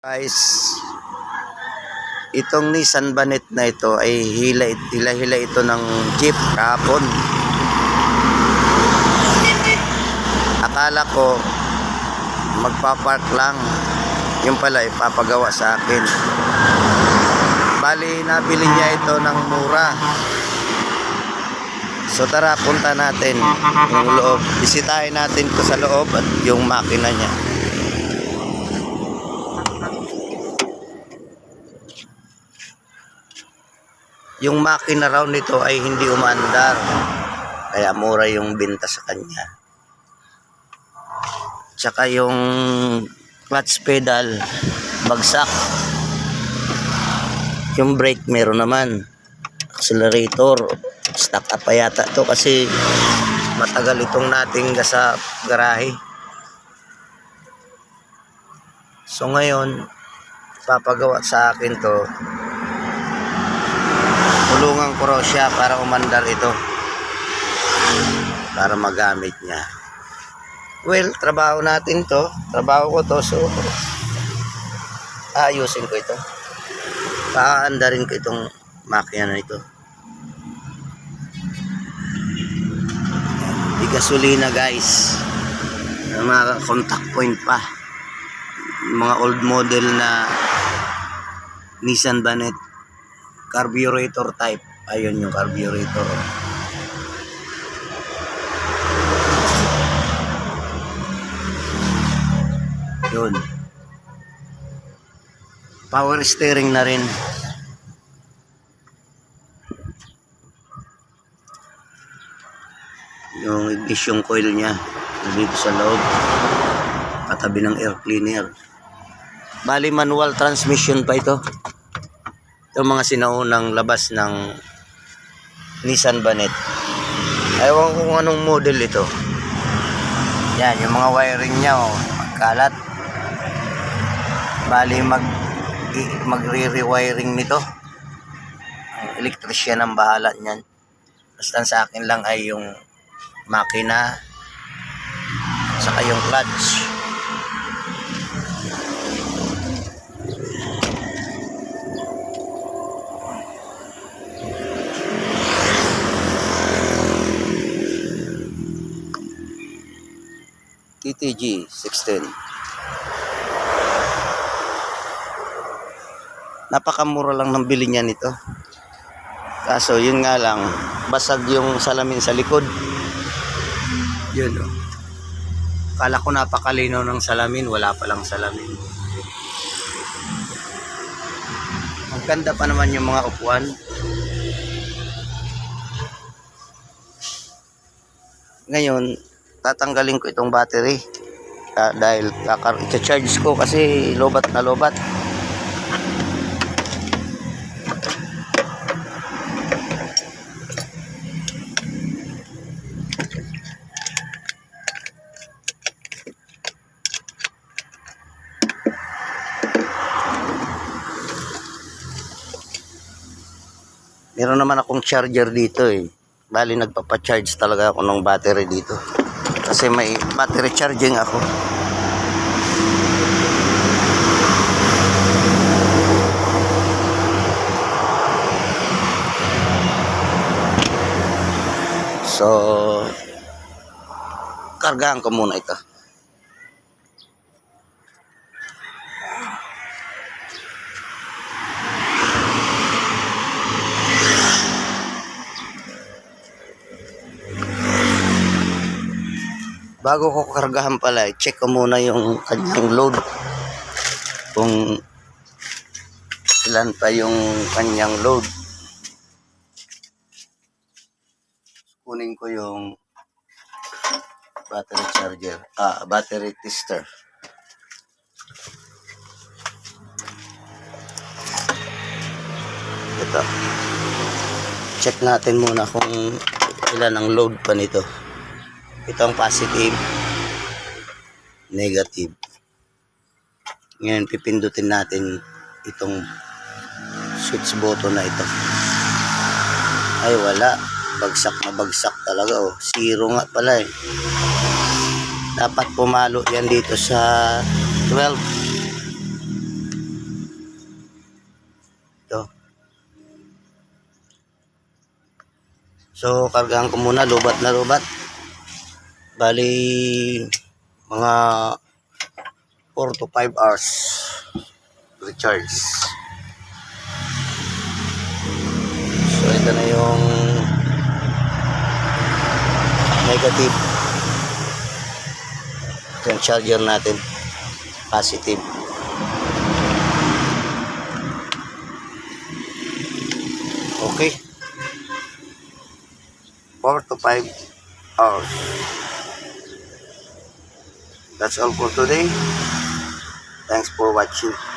Guys, itong Nissan Banet na ito ay hila ito ng jeep kahapon. Akala ko magpapark lang, yung pala ipapagawa sa akin. Bali, nabili niya ito ng mura. So tara, punta natin yung loob. Bisitahin natin ito sa loob at yung makina niya. Yung makina raw nito ay hindi umaandar, kaya mura yung benta sa kanya. Tsaka yung clutch pedal bagsak. Yung brake meron naman. Accelerator stuck up pa yata to kasi matagal itong natingga sa garahe. So ngayon papagawa sa akin to. Tulungan ko raw siya para umandar ito, para magamit niya. Well, trabaho natin to, trabaho ko to, so ayusin ko ito, paandarin ko itong makina na ito. Di gasolina guys, mga contact point pa, mga old model na Nissan Banet carburetor type. Ayun yung carburetor. Yun. Power steering na rin. Yung ignition coil niya dito sa loob, katabi ng air cleaner. Bali manual transmission pa ito. Yung mga sinaunang labas ng Nissan Banet. Ewan ko kung anong model ito. Yan, yung mga wiring niya, oh, magkalat. Bali magre-rewiring nito. Ang electrician ang bahala niyan. Basta sa akin lang ay yung makina saka yung clutch. TTG 16. Napakamura lang ng bili niya nito. Kaso yun nga lang, basag yung salamin sa likod. Yun o. Kala ko napakalinaw ng salamin, wala palang salamin. Ang ganda pa naman yung mga upuan. Ngayon tatanggalin ko itong battery dahil i-charge ko kasi lobat na lobat. Meron naman akong charger dito eh. Bali nagpapa-charge talaga ako ng battery dito. Kasi may battery charging ako. So, kargahan ko muna ito. Bago ko kargahan pala, check ko muna yung kanyang load. Kung ilan pa yung kanyang load. Kunin ko yung battery charger, battery tester. Ito. Check natin muna kung ilan ang load pa nito. Ito ang positive, negative. Ngayon pipindutin natin itong switch button na ito. Ay wala, bagsak na bagsak talaga oh. Zero nga pala eh. Dapat pumalo yan dito sa 12. So, kargaan ko muna, lubat na lubat. Bali, mga 4 to 5 hours recharge. So, ito na yung negative. Ito yung charger natin. Positive. Okay. 4 to 5 hours. That's all for today. Thanks for watching.